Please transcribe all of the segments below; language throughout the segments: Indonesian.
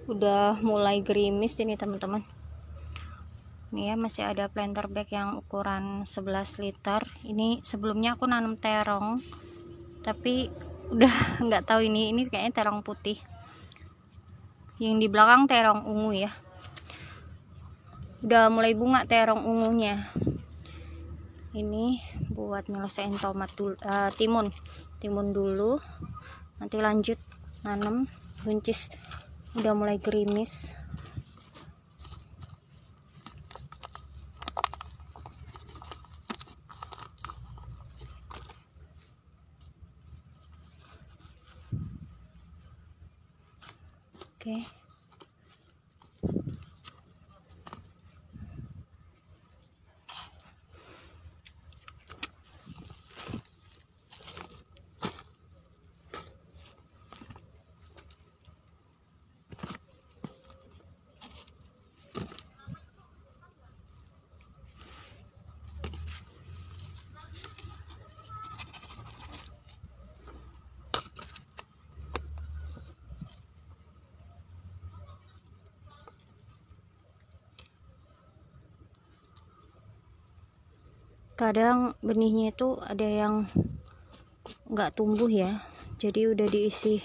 udah mulai gerimis ini teman-teman. Ini ya, masih ada planter bag yang ukuran 11 liter. Ini sebelumnya aku nanam terong, tapi udah nggak tahu ini kayaknya terong putih. Yang di belakang terong ungu ya. Udah mulai bunga terong ungunya. Ini buat nyelesain tomat dulu, timun dulu. Nanti lanjut nanam buncis. Udah mulai gerimis. Oke. Kadang benihnya itu ada yang nggak tumbuh ya, jadi udah diisi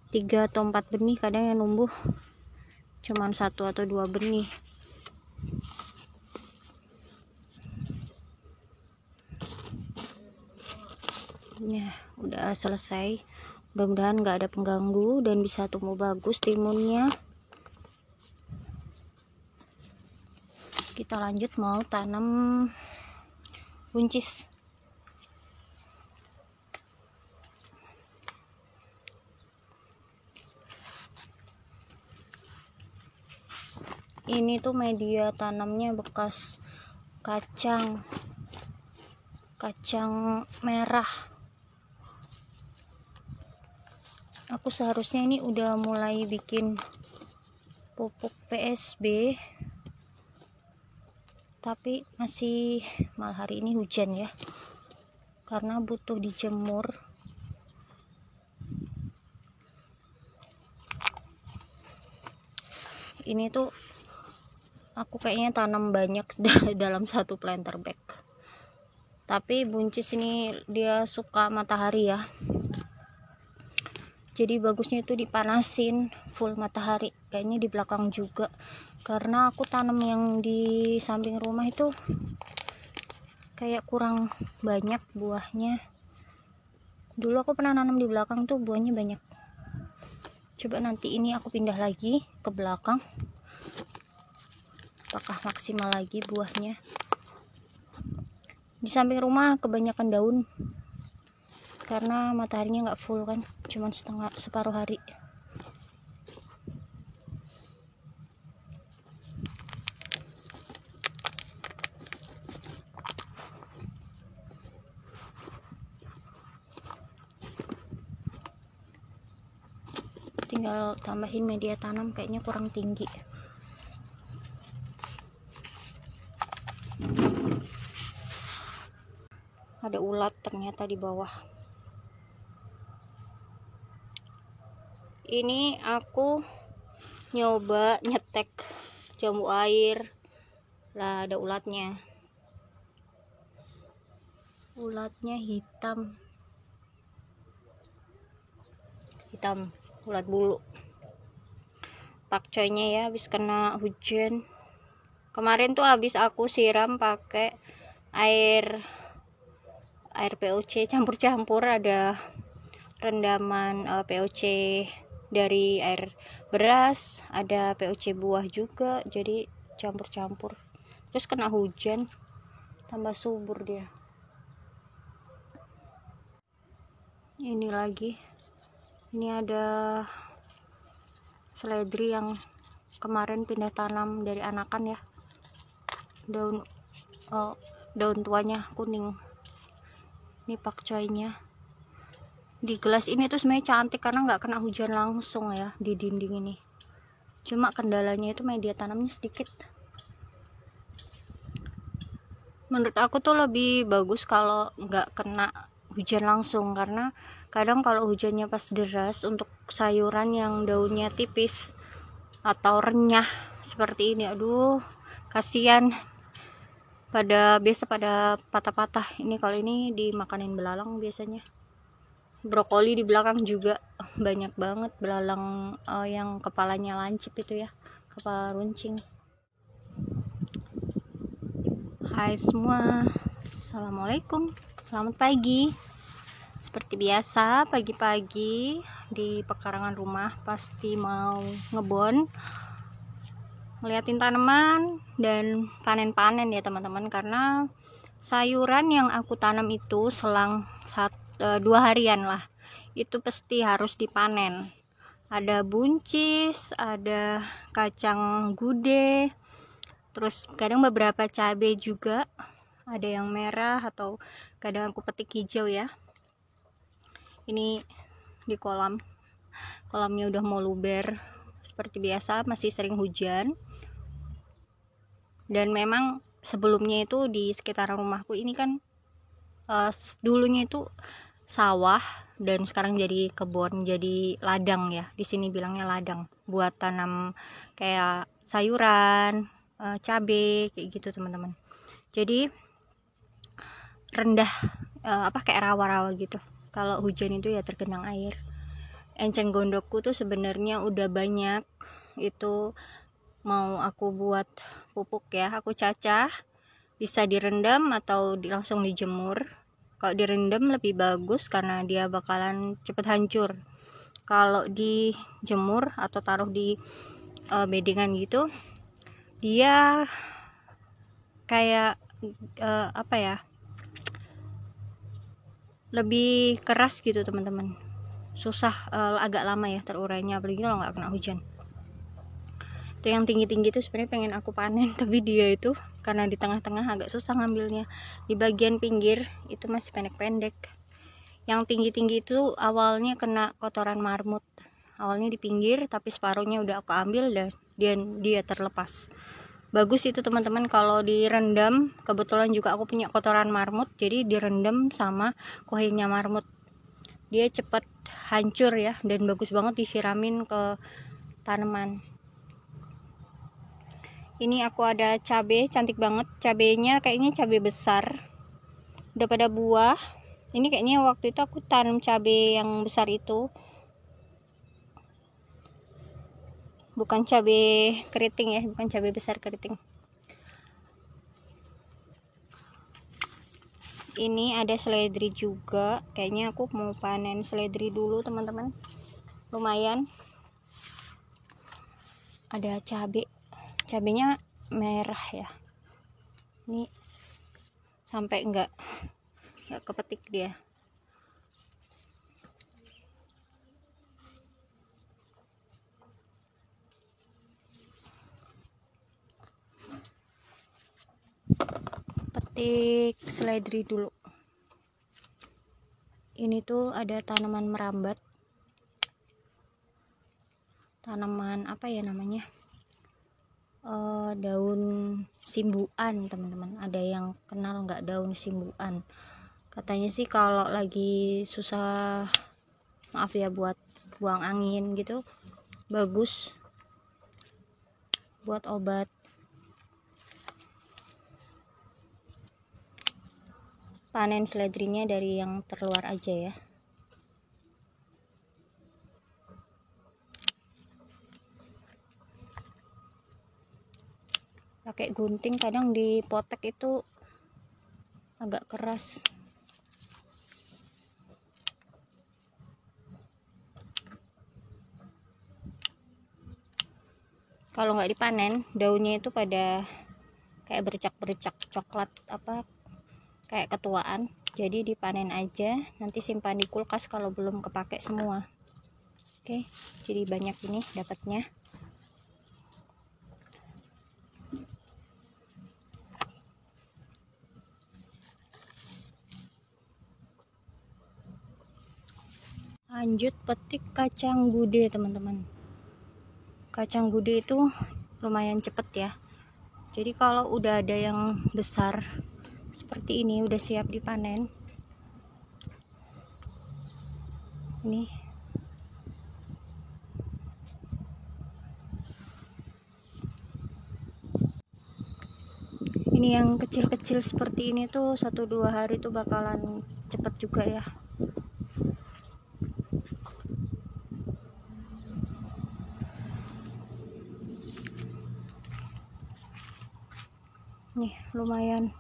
3 atau 4 benih, kadang yang numbuh cuman 1 atau 2 benih. Ya udah selesai, mudah-mudahan nggak ada pengganggu dan bisa tumbuh bagus timunnya. Kita lanjut mau tanam buncis. Ini tuh media tanamnya bekas kacang merah. Aku seharusnya ini udah mulai bikin pupuk PSB, tapi masih malah hari ini hujan ya, karena butuh dijemur. Ini tuh aku kayaknya tanam banyak dalam satu planter bag, tapi buncis ini dia suka matahari ya, jadi bagusnya itu dipanasin full matahari. Kayaknya di belakang juga, karena aku tanam yang di samping rumah itu kayak kurang banyak buahnya. Dulu aku pernah nanam di belakang tuh buahnya banyak. Coba nanti ini aku pindah lagi ke belakang, apakah maksimal lagi buahnya. Di samping rumah kebanyakan daun, karena mataharinya nggak full kan, cuman separuh hari. Tinggal tambahin media tanam, kayaknya kurang tinggi. Ada ulat ternyata di bawah. Ini aku nyoba nyetek jambu air, lah ada ulatnya. Ulatnya hitam, ulat bulu. Pakcoynya ya habis kena hujan. Kemarin tuh habis aku siram pakai air POC campur-campur, ada rendaman POC dari air beras, ada POC buah juga, jadi campur-campur. Terus kena hujan, tambah subur dia. Ini lagi, ini ada seledri yang kemarin pindah tanam dari anakan ya, daun tuanya kuning. Ini pakcoynya di gelas ini tuh sebenarnya cantik karena nggak kena hujan langsung ya di dinding ini. Cuma kendalanya itu media tanamnya sedikit. Menurut aku tuh lebih bagus kalau nggak kena hujan langsung, karena kadang kalau hujannya pas deras untuk sayuran yang daunnya tipis atau renyah seperti ini. Aduh, kasihan, biasa pada patah-patah. Ini kalau ini dimakanin belalang biasanya. Brokoli di belakang juga banyak banget belalang, yang kepalanya lancip itu ya, kepala runcing. Hai semua, assalamualaikum, selamat pagi. Seperti biasa pagi-pagi di pekarangan rumah pasti mau ngebon, ngeliatin tanaman dan panen-panen ya teman-teman, karena sayuran yang aku tanam itu selang 2 harian lah, itu pasti harus dipanen. Ada buncis, ada kacang gude, terus kadang beberapa cabai juga, ada yang merah atau kadang aku petik hijau ya. Ini di kolamnya udah mau luber seperti biasa, masih sering hujan. Dan memang sebelumnya itu di sekitaran rumahku ini kan dulunya itu sawah dan sekarang jadi kebun, jadi ladang ya, di sini bilangnya ladang buat tanam kayak sayuran, cabai kayak gitu teman-teman. Jadi rendah, kayak rawa-rawa gitu. Kalau hujan itu ya tergenang air. Enceng gondokku tuh sebenarnya udah banyak, itu mau aku buat pupuk ya, aku cacah, bisa direndam atau langsung dijemur. Kalau direndam lebih bagus karena dia bakalan cepet hancur. Kalau dijemur atau taruh di bedengan gitu, dia kayak lebih keras gitu teman-teman, susah, agak lama ya terurainya, apalagi kalau nggak kena hujan. Itu yang tinggi-tinggi itu sebenarnya pengen aku panen, tapi dia itu karena di tengah-tengah agak susah ngambilnya. Di bagian pinggir itu masih pendek-pendek. Yang tinggi-tinggi itu awalnya kena kotoran marmut, awalnya di pinggir, tapi separuhnya udah aku ambil dan dia terlepas. Bagus itu teman-teman kalau direndam. Kebetulan juga aku punya kotoran marmut, jadi direndam sama kuahnya marmut, dia cepat hancur ya, dan bagus banget disiramin ke tanaman. Ini aku ada cabai, cantik banget cabainya, kayaknya cabai besar, udah pada buah. Ini kayaknya waktu itu aku tanam cabai yang besar itu, bukan cabai keriting ya, bukan cabai besar keriting. Ini ada seledri juga, kayaknya aku mau panen seledri dulu teman-teman. Lumayan, ada cabainya merah ya, ini sampai enggak kepetik dia. Petik seledri dulu. Ini tuh ada tanaman merambat, tanaman apa ya namanya, daun simbuan teman-teman. Ada yang kenal nggak daun simbuan? Katanya sih kalau lagi susah, maaf ya, buat buang angin gitu, bagus buat obat. Panen seledrinya dari yang terluar aja ya. Pakai gunting, kadang di potek itu agak keras. Kalau nggak dipanen, daunnya itu pada kayak bercak-bercak coklat, kayak ketuaan. Jadi dipanen aja, nanti simpan di kulkas kalau belum kepake semua. Oke, jadi banyak ini dapatnya. Lanjut petik kacang gude teman-teman. Kacang gude itu lumayan cepet ya, jadi kalau udah ada yang besar seperti ini udah siap dipanen. Ini Ini yang kecil-kecil seperti ini tuh 1-2 hari tuh bakalan cepet juga ya. Nih lumayan.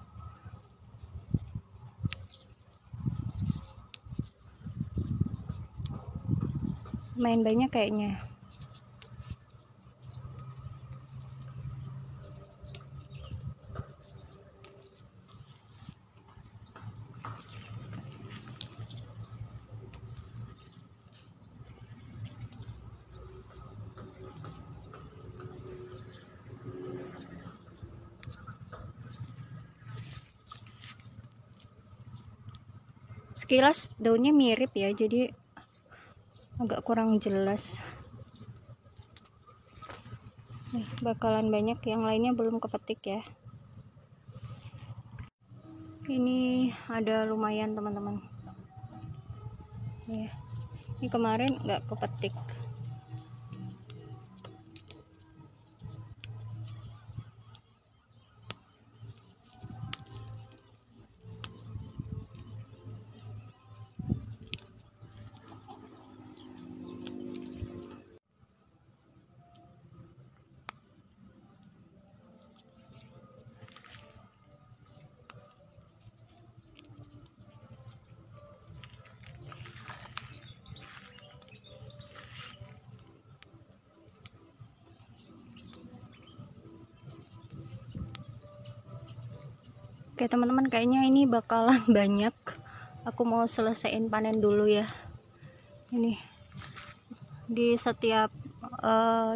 Lumayan banyak kayaknya. Sekilas daunnya mirip ya, jadi agak kurang jelas. Nih, bakalan banyak, yang lainnya belum kepetik ya. Ini ada lumayan teman-teman ya. Ini kemarin nggak kepetik. Oke teman-teman, kayaknya ini bakalan banyak. Aku mau selesaiin panen dulu ya. Ini di setiap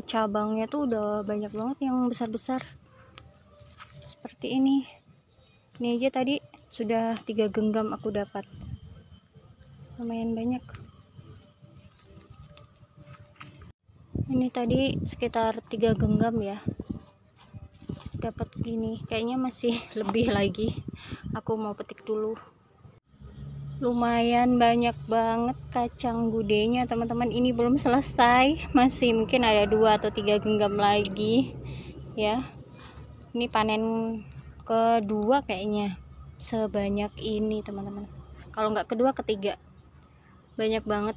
cabangnya tuh udah banyak banget yang besar-besar seperti ini. Ini aja tadi sudah 3 genggam aku dapat, lumayan banyak. Ini tadi sekitar 3 genggam ya, dapat segini. Kayaknya masih lebih lagi, aku mau petik dulu. Lumayan banyak banget kacang gudenya teman-teman. Ini belum selesai, masih mungkin ada 2 atau 3 genggam lagi ya. Ini panen kedua kayaknya sebanyak ini teman-teman. Kalau nggak kedua, ketiga. Banyak banget.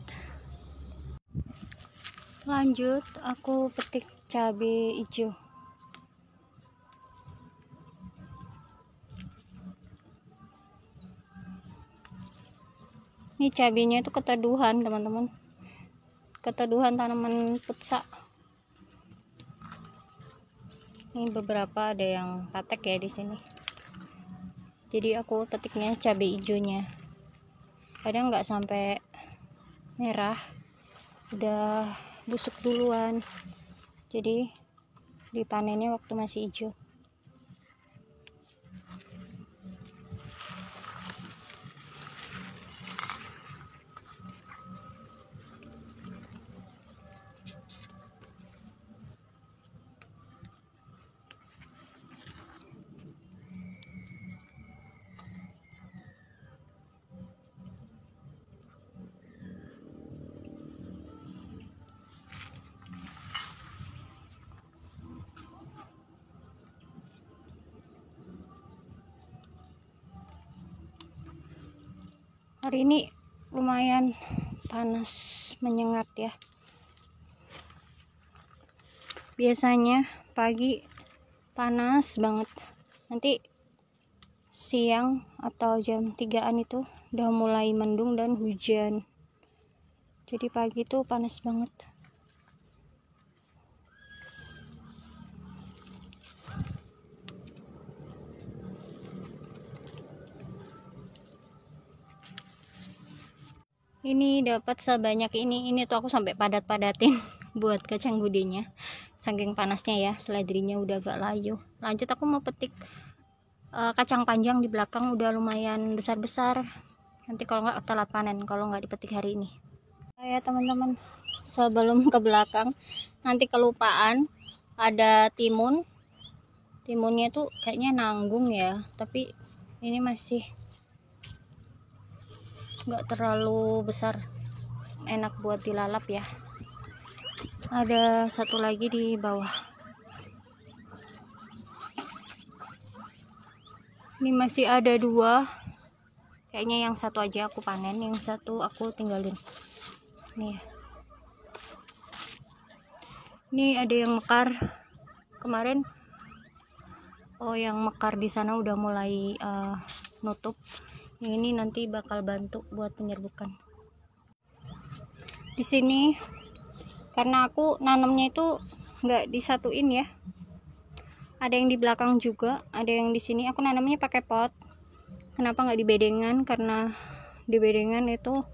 Lanjut, aku petik cabai hijau. Ini cabenya itu keteduhan teman-teman, keteduhan tanaman pecak. Ini beberapa ada yang patek ya di sini. Jadi aku petiknya cabai hijaunya. Kadang nggak sampai merah, udah busuk duluan. Jadi dipanennya waktu masih hijau. Hari ini lumayan panas menyengat ya. Biasanya pagi panas banget, nanti siang atau jam 3-an itu udah mulai mendung dan hujan. Jadi pagi tuh panas banget. Ini dapat sebanyak ini tuh aku sampai padat-padatin buat kacang gudenya, saking panasnya ya. Seledrinya udah agak layu. Lanjut, aku mau petik kacang panjang di belakang, udah lumayan besar-besar. Nanti kalau nggak telat panen kalau nggak dipetik hari ini ya teman-teman. Sebelum ke belakang, nanti kelupaan, ada timunnya tuh kayaknya nanggung ya, tapi ini masih nggak terlalu besar, enak buat dilalap ya. Ada satu lagi di bawah. Ini masih ada 2. Kayaknya yang satu aja aku panen, yang satu aku tinggalin. Nih ya. Ini ada yang mekar kemarin. Oh, yang mekar di sana udah mulai nutup. Yang ini nanti bakal bantu buat penyerbukan. Di sini karena aku nanamnya itu nggak disatuin ya. Ada yang di belakang juga, ada yang di sini. Aku nanamnya pakai pot. Kenapa nggak di bedengan? Karena di bedengan itu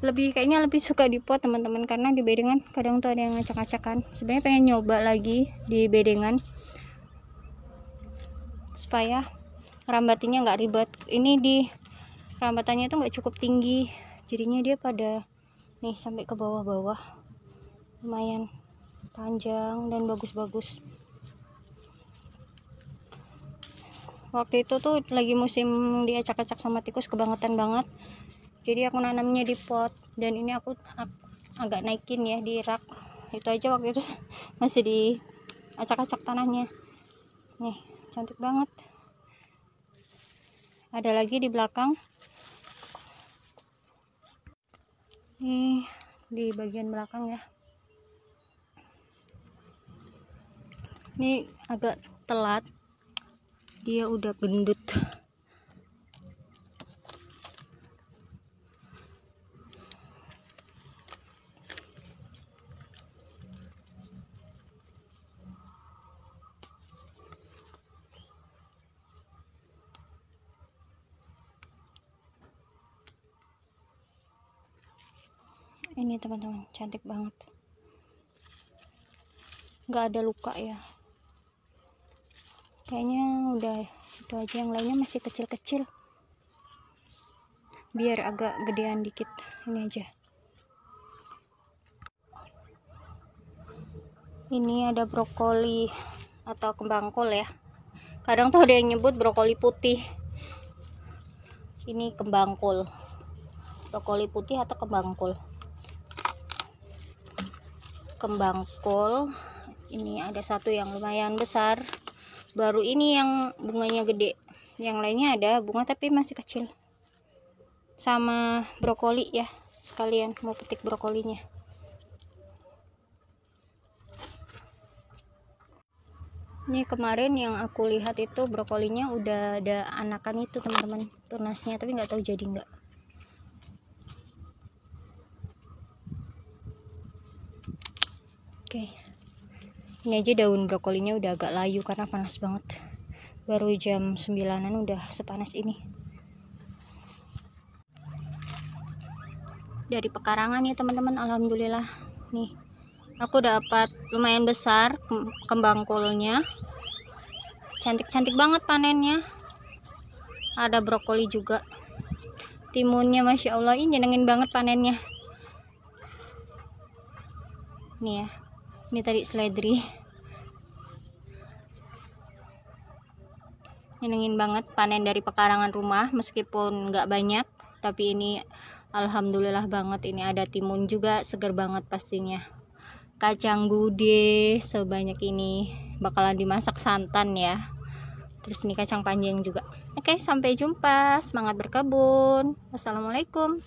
kayaknya lebih suka di pot teman-teman, karena di bedengan kadang tuh ada yang ngacak-ngacakan. Sebenarnya pengen nyoba lagi di bedengan supaya rambatinnya nggak ribet. Ini di rambatannya itu nggak cukup tinggi, jadinya dia pada nih sampai ke bawah-bawah, lumayan panjang dan bagus-bagus. Waktu itu tuh lagi musim diacak-acak sama tikus kebangetan banget, jadi aku nanamnya di pot. Dan ini aku agak naikin ya di rak. Itu aja waktu itu masih diacak-acak tanahnya. Nih cantik banget. Ada lagi di belakang. Nih di bagian belakang ya. Ini agak telat, dia udah gendut. Ini teman-teman cantik banget, nggak ada luka ya. Kayaknya udah itu aja, yang lainnya masih kecil-kecil, biar agak gedean dikit. Ini aja. Ini ada brokoli atau kembang kol ya, kadang tuh ada yang nyebut brokoli putih. Ini kembang kol, brokoli putih atau kembang kol. Kembang kol ini ada satu yang lumayan besar, baru ini yang bunganya gede. Yang lainnya ada bunga tapi masih kecil. Sama brokoli ya, sekalian mau petik brokolinya. Ini kemarin yang aku lihat itu brokolinya udah ada anakan itu teman-teman, tunasnya, tapi nggak tahu jadi nggak. Oke, ini aja daun brokolinya udah agak layu karena panas banget. Baru jam 9-an udah sepanas ini. Dari pekarangan ya teman-teman, alhamdulillah. Nih aku dapat lumayan besar kembang kolnya, cantik-cantik banget panennya. Ada brokoli juga, timunnya masya Allah, ini nyenengin banget panennya. Nih ya, ini tadi seledri, nyenengin banget panen dari pekarangan rumah. Meskipun nggak banyak, tapi ini alhamdulillah banget. Ini ada timun juga, seger banget pastinya. Kacang gude sebanyak ini bakalan dimasak santan ya. Terus ini kacang panjang juga. Oke, sampai jumpa. Semangat berkebun. Wassalamualaikum.